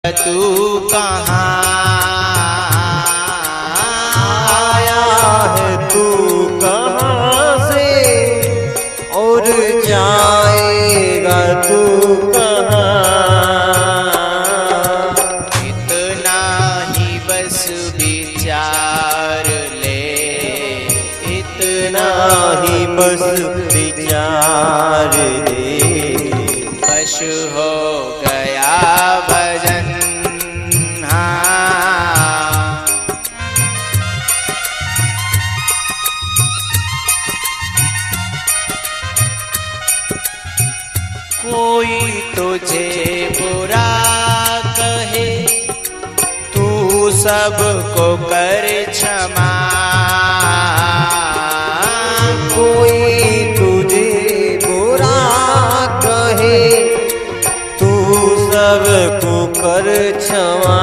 तू कहाँ आया है, तू कहाँ से और जाएगा तू कहाँ। इतना ही बस विचार ले, इतना ही बस विचार ले, बस हो गया भजन। कोई तुझे बुरा कहे, तू सबको कर क्षमा। कोई तुझे बुरा कहे, तू सबको कर क्षमा।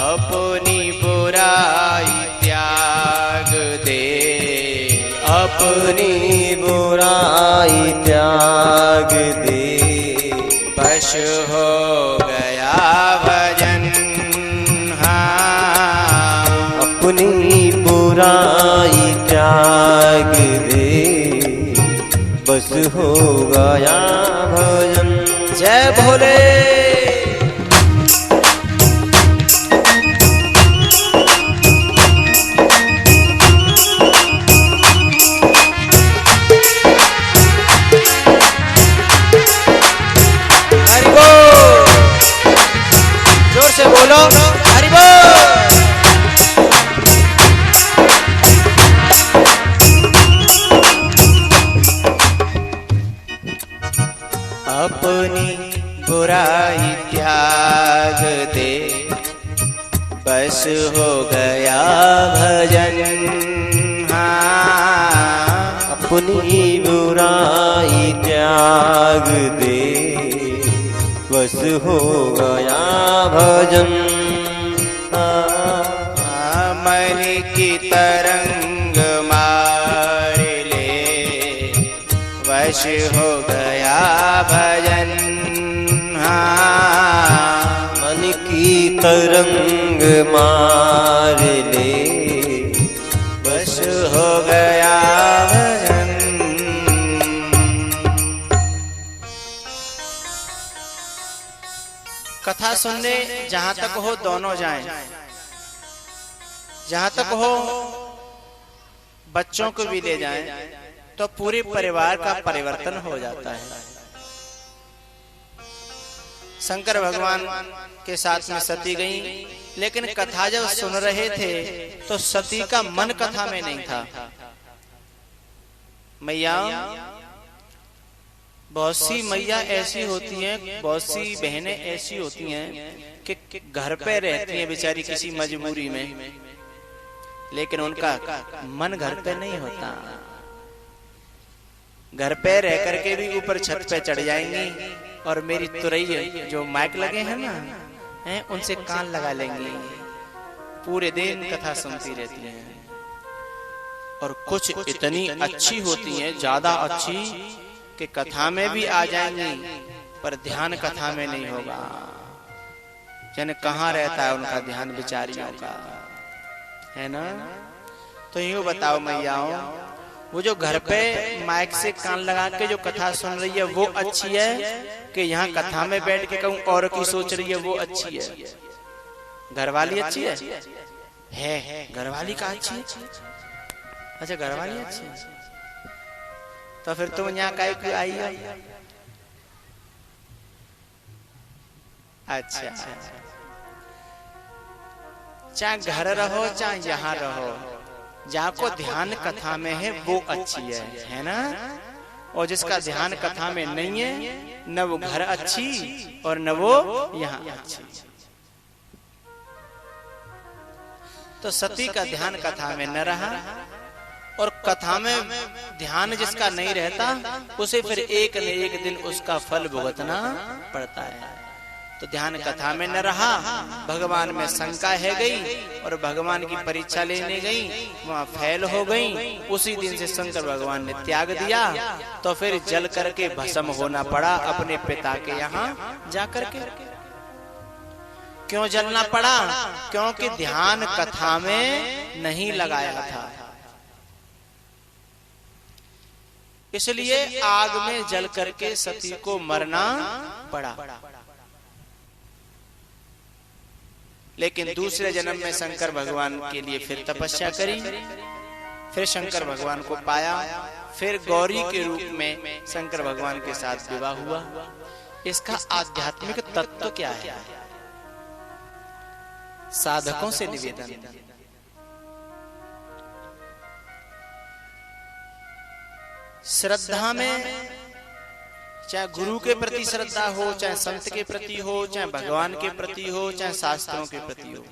अपनी बुराई त्याग दे, अपनी बुराई त्याग दे, बस हो गया भजन। हाँ, अपनी बुराई त्याग दे, बस हो गया भजन। जय भोले। से बोलो हरि बोल। अपनी बुराई त्याग दे, बस हो गया भजन। हाँ, अपनी बुराई त्याग दे, बस हो गया भजन। मन की तरंग मार ले, वश हो गया भजन। हाँ, मन की तरंग मार ले, बस हो गया भजन। कथा सुनने जहां तक हो दोनों जाएं, जहां तक हो बच्चों को भी ले जाएं, तो पूरे परिवार का परिवर्तन हो जाता है। शंकर भगवान के साथ में सती गई, लेकिन कथा जब सुन रहे थे तो सती का मन कथा में नहीं था। मैया, बहुत सी मैया ऐसी होती हैं, बहुत सी बहनें ऐसी होती हैं कि घर पे रहती हैं बेचारी किसी मजबूरी में, लेकिन उनका मन घर पे नहीं होता। घर पे रह करके भी ऊपर छत पे चढ़ जाएंगी और मेरी तुरई जो माइक लगे हैं ना, उनसे कान लगा लेंगी, पूरे दिन कथा सुनती रहती हैं। और कुछ इतनी अच्छी होती हैं, ज्यादा अच्छी, कि कथा में भी आ जाएंगी पर ध्यान कथा में नहीं होगा। जन कहाँ रहता है उनका ध्यान बेचारियों का, है ना। तो यूं बताओ मैयाओं, वो जो घर पे माइक से कान लगा के जो कथा सुन रही है वो अच्छी है, कि यहाँ कथा में बैठ के कहूँ और की सोच रही है वो अच्छी है? घरवाली अच्छी है? घरवाली का अच्छी है? अच्छा, घरवाली अच्छी है, तो फिर तुम यहाँ काहे क्यों आई हो? अच्छा, चाहे घर रहो चाहे यहाँ रहो, जहाँ को ध्यान कथा में है वो अच्छी है ना। और जिसका ध्यान कथा में नहीं है, न वो घर अच्छी और न वो यहाँ अच्छी। तो सती का ध्यान कथा में न रहा, और कथा में ध्यान जिसका नहीं रहता उसे फिर एक न एक दिन उसका फल भुगतना पड़ता है। तो ध्यान कथा में न रहा, भगवान में शंका है गई और भगवान की परीक्षा लेने गई, वहां फेल हो गई। उसी दिन से शंकर भगवान ने त्याग दिया। तो फिर जल करके भस्म होना पड़ा अपने पिता के यहाँ जाकर के। क्यों जलना पड़ा? क्योंकि ध्यान कथा में नहीं लगाया था, इसलिए आग में जल करके सती को मरना पड़ा। लेकिन दूसरे जन्म में शंकर भगवान के लिए फिर तपस्या करी, फिर शंकर भगवान को पाया, फिर गौरी के रूप में शंकर भगवान के साथ विवाह हुआ। इसका आध्यात्मिक तत्व क्या है? साधकों से निवेदन, श्रद्धा में चाहे गुरु के प्रति श्रद्धा हो, चाहे संत के प्रति हो, चाहे भगवान के प्रति हो, चाहे शास्त्रों के प्रति हो,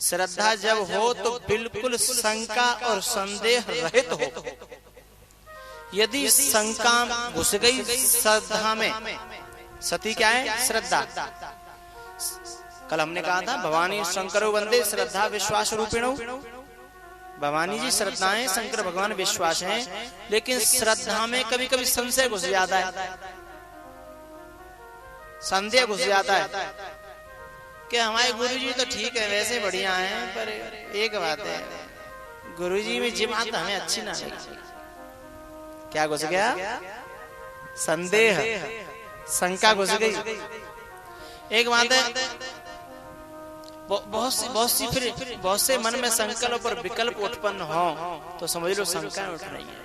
श्रद्धा जब हो तो बिल्कुल शंका और संदेह रहित हो। यदि शंका घुस गई श्रद्धा में, सती क्या है? श्रद्धा। कल हमने कहा था भवानी शंकरो वंदे श्रद्धा विश्वास रूपिणो। भवानी जी श्रद्धा है, शंकर भगवान विश्वास है, लेकिन श्रद्धा में कभी कभी संशय घुस जाता है, संदेह घुस जाता है कि हमारे गुरुजी तो ठीक है, वैसे बढ़िया हैं, पर एक बात है, गुरुजी में जी बात हमें अच्छी ना लगी। क्या घुस गया? संदेह, शंका घुस गई। एक बात है, बहुत से मन में संकल्प और विकल्प उत्पन्न हो तो समझ लो शंका उठ रही है।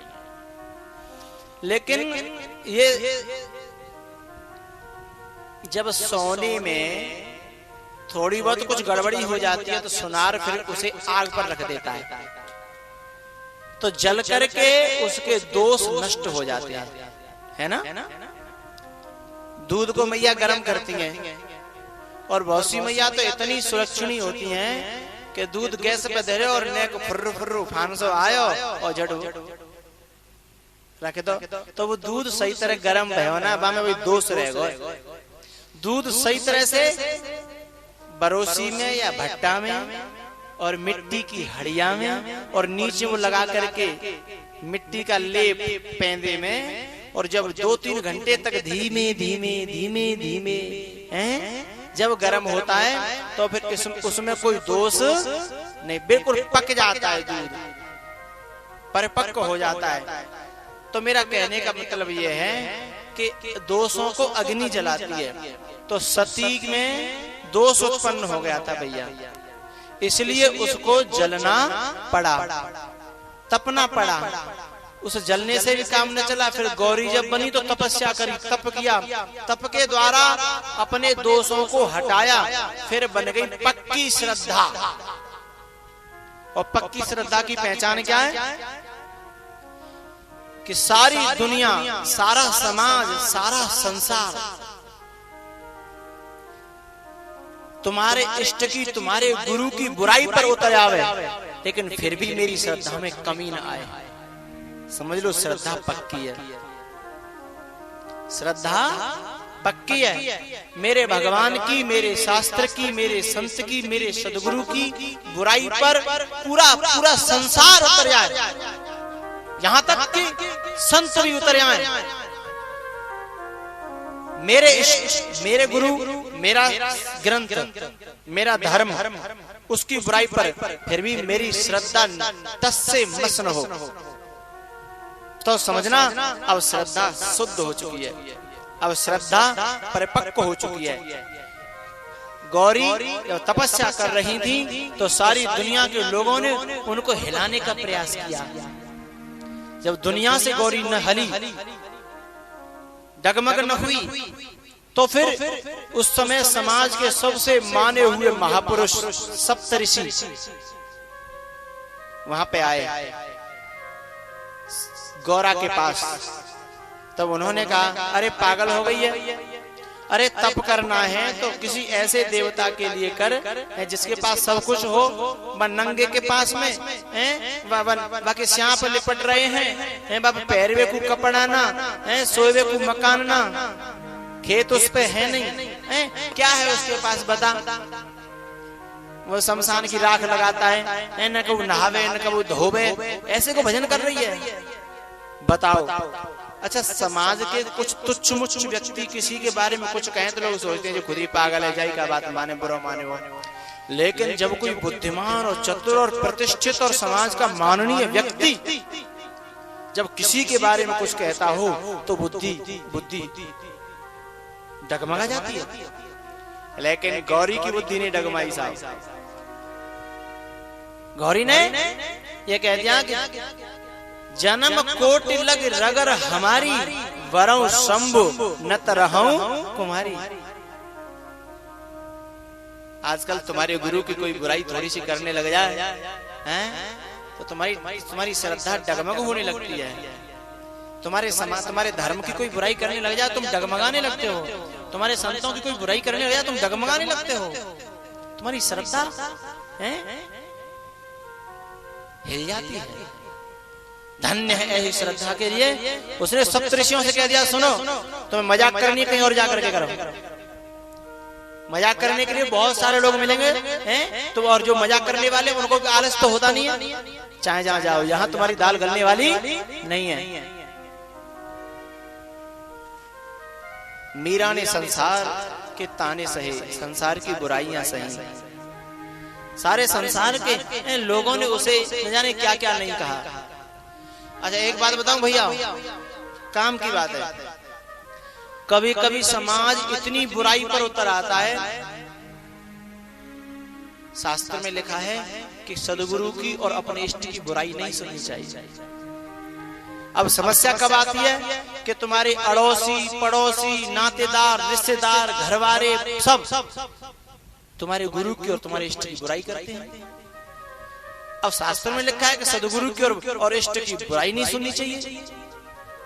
लेकिन ये जब सोने में थोड़ी बहुत कुछ गड़बड़ी हो जाती है तो सुनार फिर उसे आग पर रख देता है, तो जल करके उसके दोष नष्ट हो जाते हैं, है ना? दूध को मैया गर्म करती हैं और बहुत सी मैया तो इतनी सुरक्षिणी होती हैं कि दूध गैस पे धरे और नेक फुर्र फुर्र फानसो आयो और जड़ो रखे तो वो दूध सही तरह गर्म भयो ना, बा में वही दोष रहेगा। दूध सही तरह से बरोसी में या भट्टा में और मिट्टी की हड़िया में और नीचे वो लगा करके मिट्टी का लेप पेंदे में, और जब 2-3 घंटे तक धीमे धीमे धीमे धीमे जब गर्म होता है तो फिर उसमें कोई दोष नहीं, बिल्कुल पक जाता है, दूध परिपक्व हो जाता है। तो मेरा कहने का मतलब यह है कि दोषों को अग्नि जलाती है। तो सती में दोष उत्पन्न हो गया था भैया, इसलिए उसको जलना पड़ा, तपना पड़ा। उस जलने से भी काम न चला, फिर गौरी जब बनी तो तपस्या करी, तप किया, तप के द्वारा अपने दोषों को हटाया, फिर बन गई पक्की श्रद्धा। और पक्की श्रद्धा की पहचान क्या है? कि सारी दुनिया, सारा समाज, सारा संसार तुम्हारे इष्ट की, तुम्हारे गुरु की बुराई पर उतर आवे, लेकिन फिर भी मेरी श्रद्धा में कमी न आए। समझ लो श्रद्धा पक्की है, श्रद्धा पक्की है। मेरे भगवान की, मेरे शास्त्र की, मेरे संत की, मेरे सदगुरु की बुराई पर पूरा पूरा संसार उतर जाए, यहां तक कि संत भी उतर आए। मेरे इष्ट, मेरे गुरु, मेरा ग्रंथ, मेरा धर्म, उसकी बुराई पर फिर भी मेरी श्रद्धा टस से मस न हो, तो समझना अब श्रद्धा शुद्ध हो चुकी है, अब श्रद्धा परिपक्व हो चुकी है। गौरी जब तपस्या कर रही थी तो सारी दुनिया के लोगों ने उनको हिलाने का प्रयास किया। जब दुनिया से गौरी न हली, डगमग न हुई, तो फिर उस समय समाज के सबसे माने हुए महापुरुष सप्तऋषि वहां पे आए गौरा के पास। तब उन्होंने कहा, अरे पागल हो गई है, अरे तप करना है तो किसी ऐसे देवता के लिए कर जिसके पास सब कुछ हो। नंगे के पास में बाकी श्याप लिपट रहे हैं, बाबा पैरवे को कपड़ा ना, सोवे को मकान ना, खेत उस पे है नहीं, क्या है उसके पास बता। वो शमशान की राख लगाता है, न कबू नहावे न कबू धोवे, ऐसे को भजन कर रही है। बताओ। अच्छा, समाज के कुछ तुच्छ मुच्छ व्यक्ति किसी के बारे में कुछ कहें तो लोग सोचते हैं जो खुद ही पागल है, जाई का बात माने बुरा माने वो। लेकिन जब कोई बुद्धिमान और चतुर और प्रतिष्ठित और समाज का माननीय व्यक्ति जब किसी के बारे में कुछ कहता हो तो बुद्धि डगमगा जाती है। लेकिन गौरी की बुद्धि नहीं डगमाई साहब। गौरी ने ये कह दिया कि जन्म कोटि लग रगर हमारी, वरौ शंभु नत रहूं कुमारी। आजकल तुम्हारे गुरु की कोई बुराई थोड़ी सी करने लग जाए हैं तो तुम्हारी श्रद्धा डगमग होने लगती है। तुम्हारे समाज तुम्हारे धर्म की कोई बुराई करने लग जाए तुम डगमगाने लगते हो। तुम्हारे संतों की कोई बुराई करने लग जाए तुम डगमगाने लगते हो। तुम्हारी श्रद्धा हिल जाती है। धन्य है ऐसी श्रद्धा के लिए। उसने सप्तऋषियों से कह दिया सुनो, तुम्हें मजाक करनी कहीं और जाकर के करो। मजाक करने के लिए बहुत सारे लोग मिलेंगे हैं तो, और जो मजाक करने वाले उनको आलस तो होता नहीं है। चाहे जहां जाओ, यहाँ तुम्हारी दाल गलने वाली नहीं है। मीरा ने संसार के ताने सहे, संसार की बुराइयां सही। सारे संसार के लोगों ने उसे न जाने क्या क्या नहीं कहा। अच्छा, एक बात बताऊं भैया, काम की बात है। कभी कभी समाज इतनी बुराई पर उतर आता है, शास्त्र में लिखा है कि सदगुरु की और अपने इष्ट की बुराई नहीं सुननी चाहिए। अब समस्या कब आती है कि तुम्हारे अड़ोसी पड़ोसी नातेदार रिश्तेदार घरवाले सब तुम्हारे गुरु की और तुम्हारे इष्ट की बुराई करते हैं। अब शास्त्र में लिखा है कि सदगुरु की और इष्ट की बुराई नहीं सुननी चाहिए।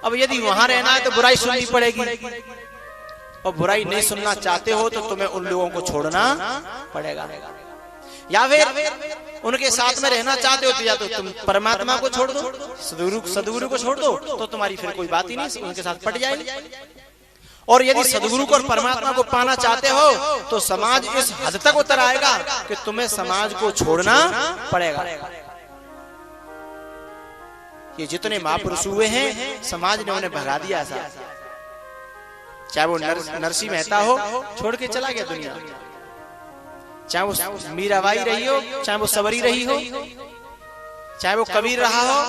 अब यदि वहां रहना है तो बुराई सुननी पड़ेगी, और बुराई नहीं सुनना चाहते हो तो तुम्हें उन लोगों को छोड़ना पड़ेगा। या फिर उनके साथ में रहना चाहते हो तो या तो तुम परमात्मा को छोड़ दो, सदगुरु को छोड़ दो, तो तुम्हारी फिर कोई बात ही नहीं, उनके साथ पट जाएगी। और यदि सदगुरु को और परमात्मा को पाना चाहते हो तो समाज इस हद तक उतर आएगा कि तुम्हें समाज को छोड़ना पड़ेगा। ये जितने महापुरुष हुए हैं समाज ने उन्हें भगा दिया ऐसा। चाहे वो नरसिंह मेहता हो, छोड़ के चला गया दुनिया। चाहे वो मीराबाई रही हो, चाहे वो सबरी रही हो, चाहे वो कबीर रहा हो,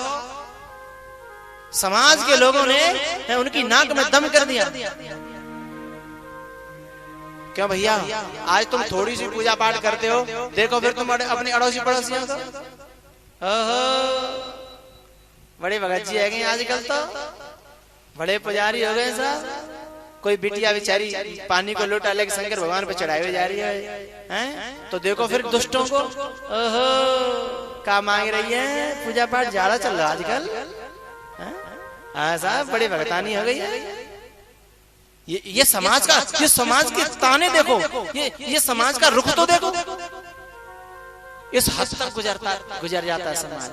समाज के लोगों ने उनकी नाक में दम कर दिया। क्यों भैया, आज तुम थोड़ी सी पूजा पाठ करते हो, देखो फिर तुम अपने अड़ोसी पड़ोसियों को, बड़े भगत जी है आजकल तो, बड़े पुजारी हो गए साहब। कोई बिटिया बेचारी पानी को लोटा लेके शंकर भगवान पे चढ़ाई हुई जा रही है, तो देखो फिर दुष्टों को, ओहो क्या मांग रही है, पूजा पाठ ज्यादा चल रहा आजकल। हाँ साहब, बड़ी भगतानी हो गई है। ये समाज का, ये समाज के ताने देखो, ये समाज का रुख तो देखो, इस हद तक गुजर जाता है समाज।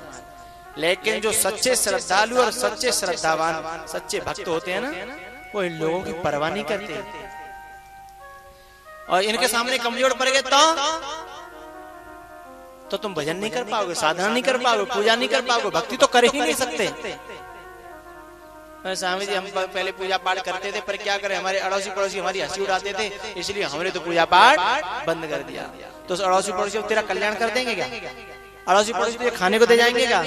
लेकिन जो सच्चे श्रद्धालु और सच्चे श्रद्धावान सच्चे भक्त होते हैं ना, वो इन लोगों की परवाह नहीं करते। और इनके सामने कमजोर पड़ गए तो तुम भजन नहीं कर पाओगे, साधना नहीं कर पाओगे, पूजा नहीं कर पाओगे, भक्ति तो कर ही नहीं सकते। स्वामी जी, हम पहले पूजा पाठ करते थे, पर क्या करें, हमारे अड़ोसी पड़ोसी हमारी हंसी उड़ाते थे, इसलिए हमने तो पूजा पाठ बंद कर दिया। तो अड़ोसी पड़ोसी तेरा कल्याण कर देंगे क्या? अड़ोसी पड़ोसी तुझे खाने को दे जाएंगे क्या?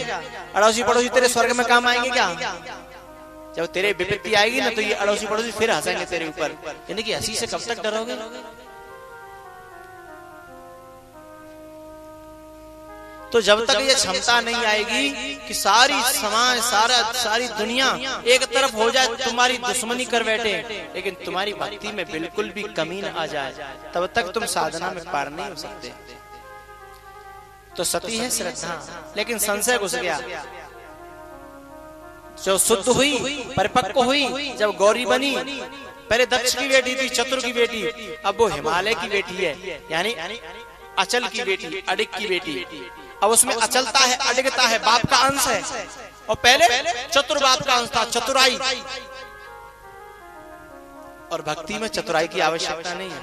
अड़ोसी पड़ोसी तेरे स्वर्ग में काम आएंगे क्या? जब तेरे विपत्ति आएगी ना तो ये अड़ोसी पड़ोसी फिर हंसेंगे तेरे ऊपर। यानी कि हंसी से कब तक डरोगे? तो जब तक ये क्षमता नहीं आएगी कि सारी समाज सारी दुनिया एक तरफ हो जाए, तुम्हारी दुश्मनी कर बैठे, लेकिन तुम्हारी भक्ति में बिल्कुल भी कमी न आ जाए, तब तक तुम साधना में पार नहीं हो सकते। तो सती है श्रद्धा, लेकिन संशय घुस गया। जो शुद्ध हुई, परिपक्व हुई, जब गौरी बनी, पहले दक्ष की बेटी थी, चतुर की बेटी, अब वो हिमालय की बेटी है, यानी अचल की बेटी, अडिग की बेटी। अब उसमें अचलता है, अडिगता है, बाप का अंश है, और पहले चतुर बाप का अंश था, चतुराई। और भक्ति में चतुराई की आवश्यकता नहीं है,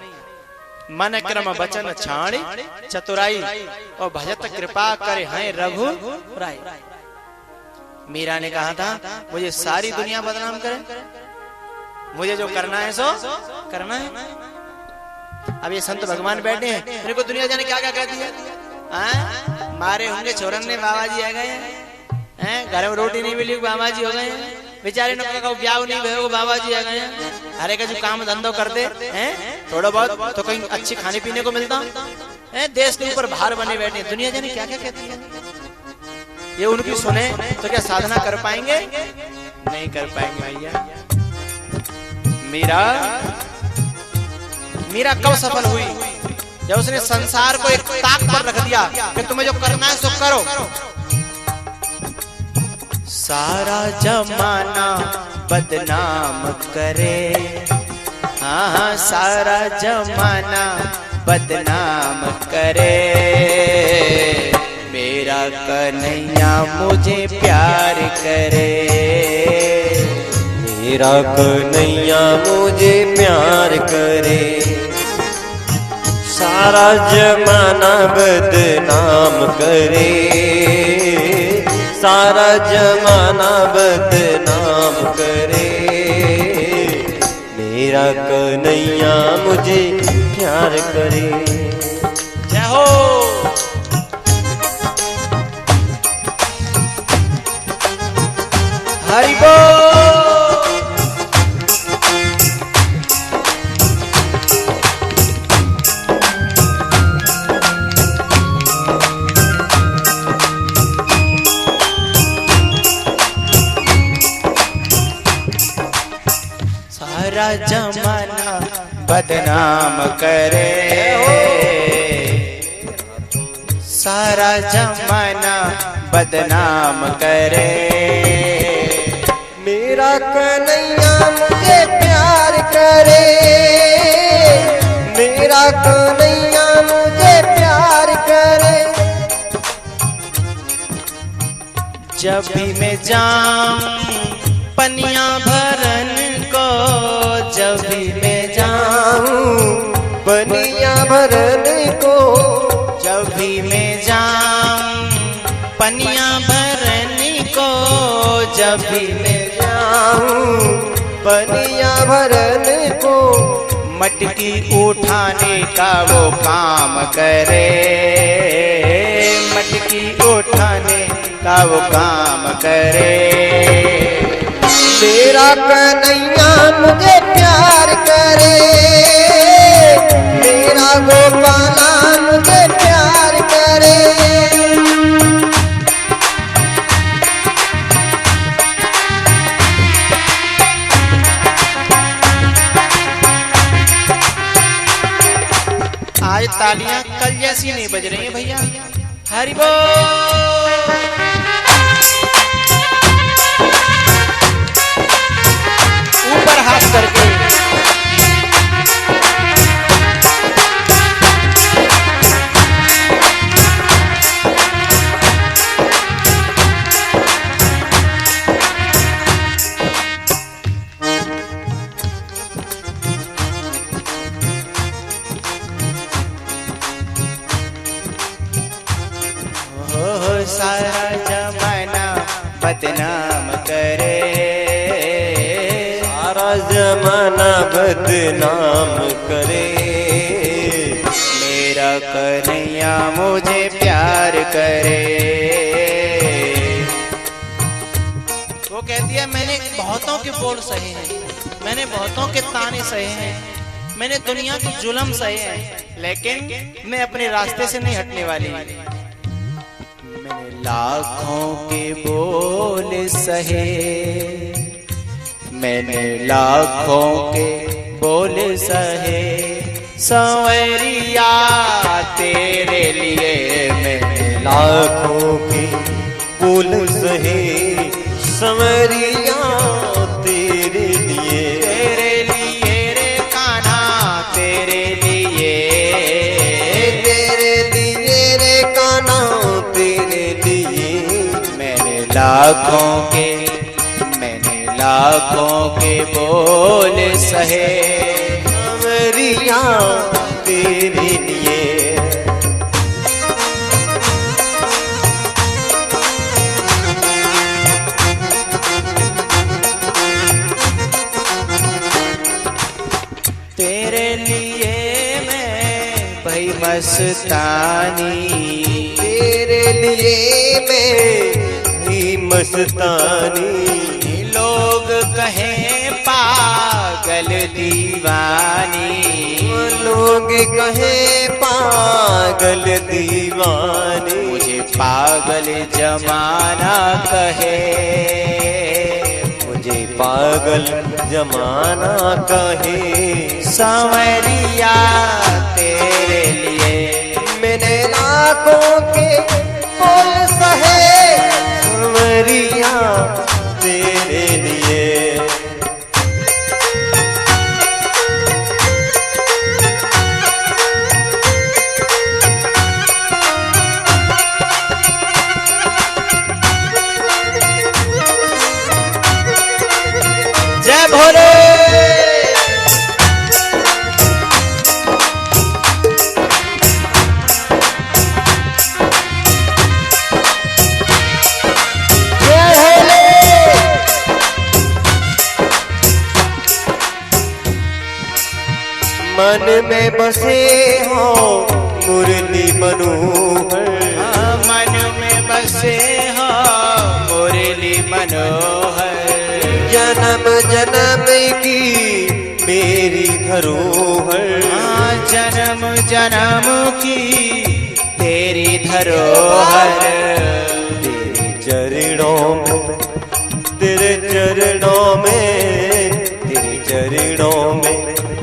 मन क्रम वचन छाणी चतुराई और भजत कृपा करे हैं रघु राय। मीरा ने कहा था मुझे सारी दुनिया बदनाम करे, मुझे जो करना है सो करना है। अब ये संत भगवान बैठे हैं, मेरे को दुनिया जाने क्या क्या कहती है। मारे होंगे छोरन ने बाबा जी आ गए हैं, घर में रोटी नहीं मिली बाबा जी हो गए हैं, बेचारे ने कहा ब्याह नहीं भय बाबा जी आ गए हैं। अरे का जो काम धंधो करते हैं थोड़ा बहुत तो कहीं अच्छी खाने पीने को मिलता है। देश के ऊपर भार बने बैठे, दुनिया जाने क्या क्या कहती है। ये उनकी सुने तो क्या साधना कर पाएंगे? नहीं कर पाएंगे भैया। मीरा कब सफल हुई? जब उसने संसार को एक ताक पर रख दिया कि तुम्हें जो करना है सो करो। सारा जमाना बदनाम करे, हाँ सारा जमाना बदनाम करे, मेरा कन्हैया मुझे प्यार करे, मेरा कन्हैया मुझे प्यार करे। सारा जमाना बदनाम करे, सारा जमाना बदनाम करे, मेरा कन्हैया मुझे प्यार करे। जय हो। हरि बोल। सारा जमाना बदनाम करे, सारा जमाना बदनाम करे, मेरा कन्हैया मुझे प्यार करे, मेरा कन्हैया मुझे प्यार करे। जब भी मैं जाऊं पनिया भरन को, जब भी मैं जाऊं पनिया भरन को, जब भी मैं जाऊं पनिया भरन को, जब भी मैं जाऊं पनिया भरन को, मटकी उठाने का वो काम करे, मटकी उठाने का वो काम करे, मेरा कन्हैया मुझे प्यार करे, मेरा गोपाला मुझे प्यार करे। आज तालियां कल जैसी नहीं बज रही है भैया। हरि बोल। ऊपर हाथ करके सारा जमाना बदनाम करे, सारा जमाना बदनाम करे, मेरा कन्हैया मुझे प्यार करे। वो कहती है मैंने बहुतों के बोल सहे हैं, मैंने बहुतों के ताने सहे हैं, मैंने दुनिया की जुल्म सहे हैं, लेकिन मैं अपने रास्ते से नहीं हटने वाली। लाखों के बोल सहे, मैंने लाखों के बोल सहे, संवरिया तेरे लिए मैंने लाखों के बोल सहे, संवरिया तेरे लिए, तेरे लिए रे कान्हा तेरे लिए, तेरे लिए रे कान्हा तेरे लिए, मैंने लाखों के बोल सहे, संवरिया तेरे तेरे लिए। तेरे लिए मैं भाई मस्तानी, तेरे लिए मैं ही मस्तानी। लोग कहें पागल दीवानी, लोग कहें पागल दीवानी। मुझे पागल जमाना कहे, मुझे पागल जमाना कहे। सांवरिया तेरे लिए मैंने लाखों के बोल सहे, सांवरिया तेरे लिए। जय भोले। मन में बसे हो मुरली मनोहर, मन में बसे हो मुरली मनोहर। जन्म जन्म की मेरी धरोहर, जन्म जन्म की तेरी धरोहर। तेरे चरणों में, तेरे चरणों में, तेरे चरणों में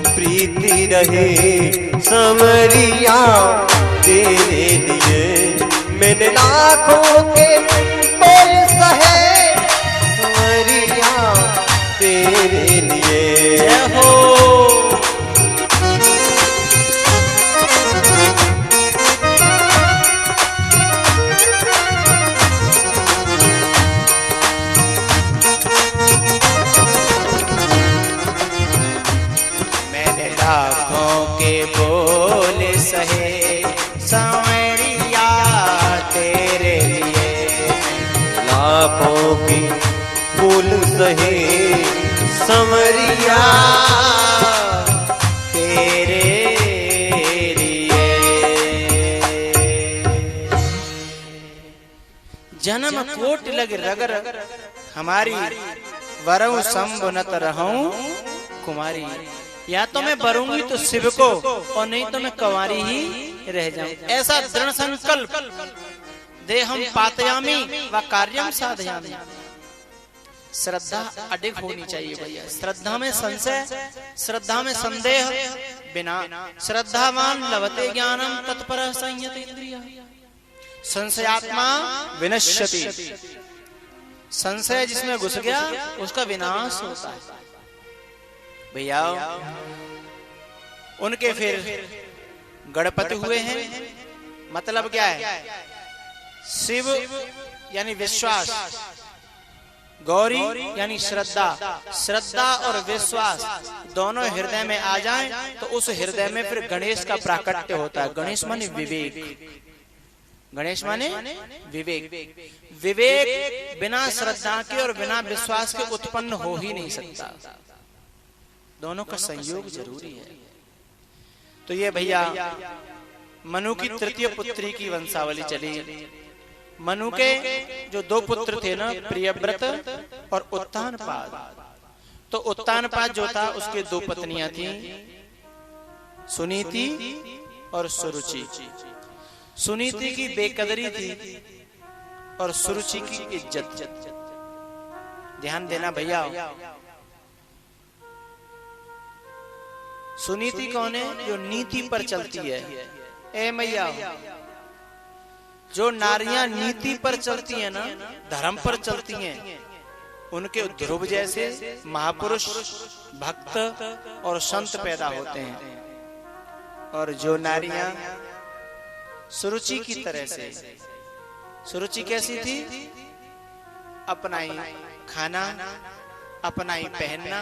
प्रीति रहे सांवरिया तेरे लिए। मैंने लाखों के बोल सहे, सांवरिया तेरे लिए। जय हो। लाखों के बोल सहे सांवरिया तेरे लिए। लाखों की बोल सहे सांवरिया तेरे लिए। जन्म कोट लग रगर हमारी, वरऊ संबुनत रहूं कुमारी। या तो मैं बरूंगी तो शिव को, और नहीं तो मैं कंवारी ही रह जाऊं। ऐसा दृढ़ संकल्प दे हम पातयामी व कार्यम साधयामी। श्रद्धा अडिग होनी चाहिए भैया। श्रद्धा में संशय, श्रद्धा में संदेह बिना। श्रद्धावान लभते ज्ञानम तत्पर संयत इंद्रिया। संशयात्मा विनश्यति। संशय जिसमें घुस गया उसका विनाश होता है भैया। उनके फिर गणपति हुए हैं। मतलब क्या है? शिव यानी विश्वास, गौरी यानी श्रद्धा। श्रद्धा और विश्वास दोनों हृदय में आ जाएं तो उस हृदय में फिर गणेश का प्राकट्य होता है। गणेश माने विवेक, गणेश माने विवेक। विवेक बिना श्रद्धा के और बिना विश्वास के उत्पन्न हो ही नहीं सकता। दोनों का संयोग जरूरी है। तो ये भैया मनु की तृतीय पुत्री की वंशावली चली। मनु के जो दो पुत्र थे ना, प्रियव्रत और उत्तानपाद। तो उत्तानपाद जो था उसके दो पत्नियां थीं, सुनीति और सुरुचि। सुनीति की बेकदरी थी और सुरुचि की इज्जत। ध्यान देना भैया। सुनीति कौन है? जो नीति पर चलती है। ए मैया, जो नारियां नीति पर चलती हैं ना, धर्म पर चलती हैं, उनके ध्रुव जैसे महापुरुष, भक्त और संत पैदा होते हैं। और जो नारियां सुरुचि की तरह से, सुरुचि कैसी थी? अपना ही खाना, अपना ही पहनना,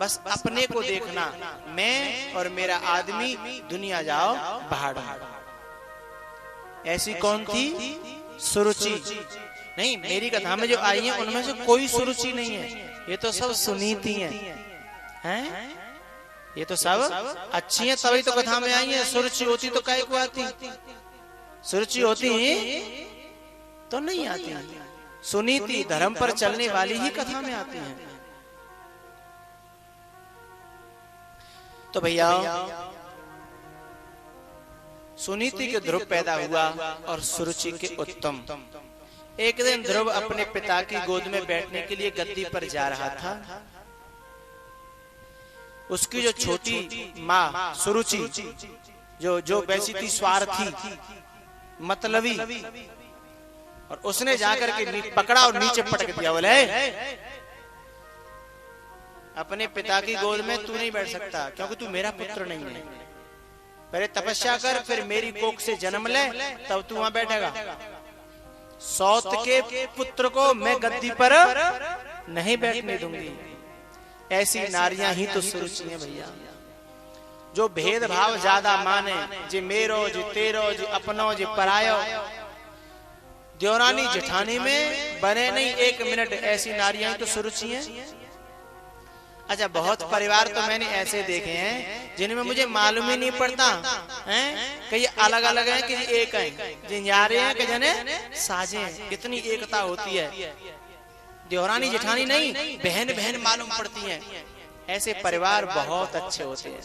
बस अपने को देखना, मैं और मेरा आदमी, दुनिया जाओ पहाड़। ऐसी कौन थी? सुरुचि। नहीं, मेरी कथा में जो आई है उनमें से कोई सुरुचि नहीं है, ये तो सब सुनीति हैं? ये तो सब अच्छी हैं तभी तो कथा में आई है। सुरुचि होती तो काहे को आती? सुरुचि होती तो नहीं आती। सुनीति धर्म पर चलने वाली ही कथा में आती है। तो भैया सुनीति के ध्रुव पैदा हुआ और सुरुचि के उत्तम। एक दिन ध्रुव अपने पिता की गोद में बैठने के लिए गद्दी पर जा रहा था। उसकी जो छोटी माँ सुरुचि, जो वैसी थी स्वार्थी, मतलबी, और उसने जाकर के पकड़ा और नीचे पटक दिया। बोले अपने पिता की गोद में तू नहीं बैठ सकता, क्योंकि तू मेरा पुत्र नहीं है। पहले तपस्या कर, फिर मेरी कोख से जन्म ले, तब तू वहां बैठेगा। सौत के पुत्र को मैं गद्दी पर नहीं बैठने दूंगी। ऐसी नारियां ही तो सुरुचि हैं भैया, जो भेदभाव ज्यादा माने, जी मेरो जी तेरो जी अपनो जी परायो, देवरानी जेठानी में बने नहीं एक मिनट। ऐसी नारियां ही तो सुरुचि हैं। अच्छा, बहुत परिवार तो मैंने ऐसे देखे हैं जिनमें मुझे मालूम ही नहीं पड़ता हैं कि ये अलग अलग हैं कि एक हैं, जिन्यारे हैं कि जने साजे हैं। कितनी एकता होती है। देवरानी जेठानी नहीं, बहन बहन मालूम पड़ती हैं। ऐसे परिवार बहुत अच्छे होते हैं।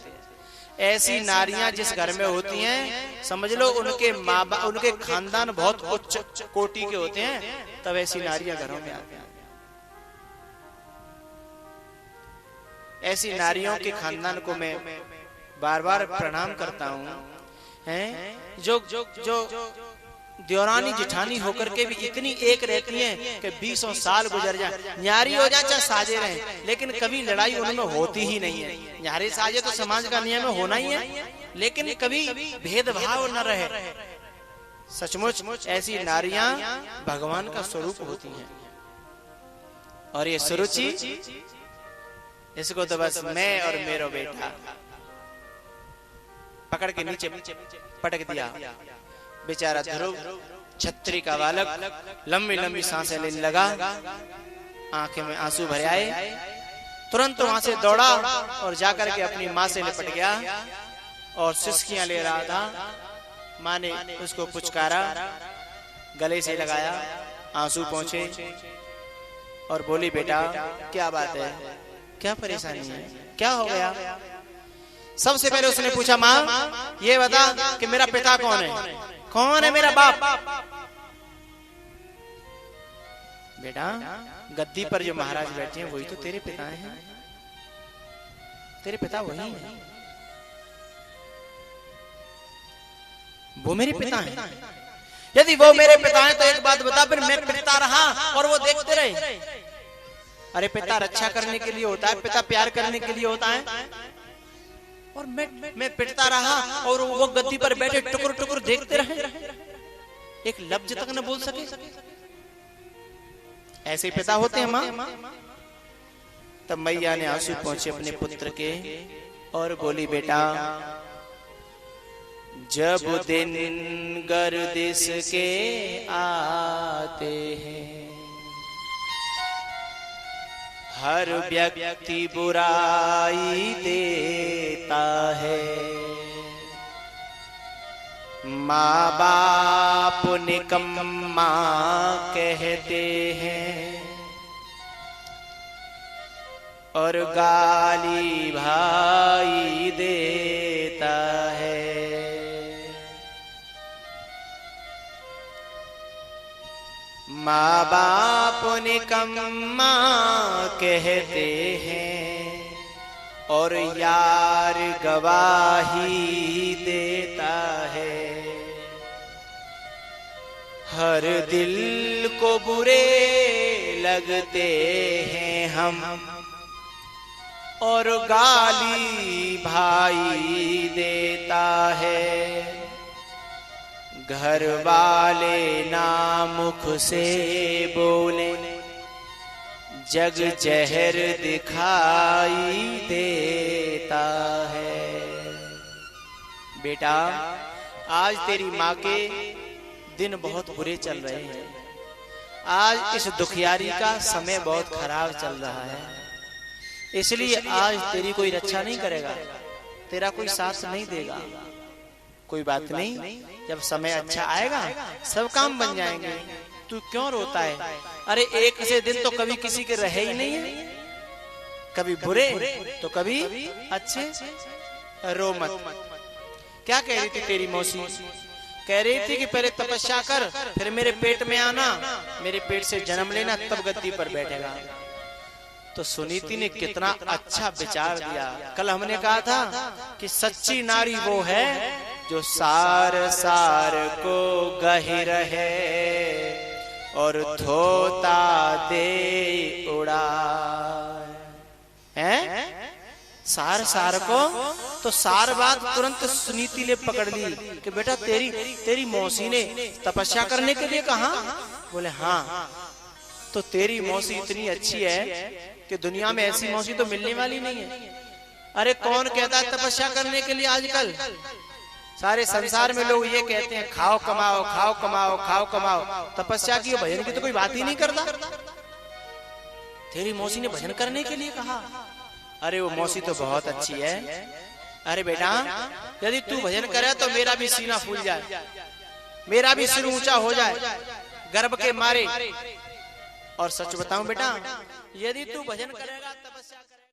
ऐसी नारियां जिस घर में होती हैं, समझ लो उनके माँ बाप, उनके खानदान बहुत उच्च कोटि के होते हैं, तब ऐसी नारियां घरों में आती हैं। ऐसी नारियों के खानदान को मैं बार बार प्रणाम करता हूँ, हैं जो देवरानी जेठानी होकर के भी इतनी एक रहती हैं कि 20 साल गुजर जाए, न्यारी हो जाए चाहे साजे रहे, लेकिन कभी लड़ाई उनमें होती ही नहीं है। न्यारे साजे तो समाज का नियम होना ही है, लेकिन कभी भेदभाव न रहे। सचमुच ऐसी नारियां भगवान का स्वरूप होती हैं। और ये सुरुचि, इसको तो बस मैं और मेरा बेटा पकड़ के नीचे पटक दिया। बेचारा ध्रुव छत्री का बालक लंबी लंबी सांसें लेने लगा, आंखें में आंसू भरे आए। तुरंत वहां से दौड़ा और जाकर के अपनी माँ से लिपट गया और सिसकियां ले रहा था। माँ ने उसको पुचकारा, गले से लगाया, आंसू पहुंचे और बोली, बेटा क्या बात है, क्या परेशानी है, क्या हो गया? सबसे पहले उसने पूछा, माँ ये बता कि मेरा पिता कौन है, कौन है मेरा बाप? बेटा गद्दी पर जो महाराज बैठे हैं वही तो तेरे पिता हैं, तेरे पिता वही हैं, वो मेरे पिता हैं। यदि वो मेरे पिता हैं तो एक बात बता, फिर मैं पिता रहा और वो देखते रहे। अरे पिता रक्षा करने के लिए होता है, पिता प्यार करने के लिए होता है, और मैं पिटता रहा और वो गद्दी पर बैठे टुकुर टुकुर देखते रहे, एक लफ्ज तक न बोल सके। ऐसे पिता होते हैं माँ। तब मैया ने आंसू पहुंचे अपने पुत्र के और बोली, बेटा जब दिन गर्दिश के आते हैं, हर व्यक्ति बुराई देता है, माँ बाप निकम्मा कहते हैं और गाली भाई देता है। माँ बाप निकम्मा कहते हैं और यार गवाही देता है। हर दिल को बुरे लगते हैं हम और गाली भाई देता है। घर वाले ना मुख से बोले, जग जहर दिखाई देता है। बेटा, आज तेरी माँ के दिन बहुत बुरे चल रहे हैं। आज इस दुखियारी का समय बहुत खराब चल रहा है, इसलिए आज तेरी कोई रक्षा नहीं करेगा, तेरा कोई साथ नहीं देगा। कोई बात नहीं, जब समय अच्छा आएगा सब काम बन जाएंगे। तू क्यों रोता है? अरे एक से दिन तो कभी किसी के रहे ही नहीं है, कभी बुरे तो कभी अच्छे। रो मत। क्या कह रही थी तेरी मौसी? कह रही थी कि पहले तपस्या कर, फिर मेरे पेट में आना, मेरे पेट से जन्म लेना, तब गद्दी पर बैठेगा। तो सुनीति ने कितना अच्छा विचार दिया। कल हमने कहा था कि सच्ची नारी वो है जो सार सार को गहिर है और धोता दे उड़ा है। सार सार को तो सार बात तुरंत सुनीति ने पकड़ ली कि बेटा तेरी मौसी ने तपस्या करने के लिए कहा। बोले हाँ। तो तेरी मौसी इतनी अच्छी है कि दुनिया में ऐसी मौसी तो मिलने वाली नहीं है। अरे कौन कहता है तपस्या करने के लिए? आजकल सारे संसार में लोग ये कहते हैं खाओ कमाओ, खाओ कमाओ, खाओ कमाओ। तपस्या की भजन की तो कोई बात ही नहीं करता। तेरी मौसी ने भजन करने के लिए कहा। अरे वो मौसी तो बहुत अच्छी है। अरे बेटा, यदि तू भजन करे तो मेरा भी सीना फूल जाए, मेरा भी सिर ऊंचा हो जाए गर्व के मारे। और सच बताऊं बेटा, यदि तू भजन करेगा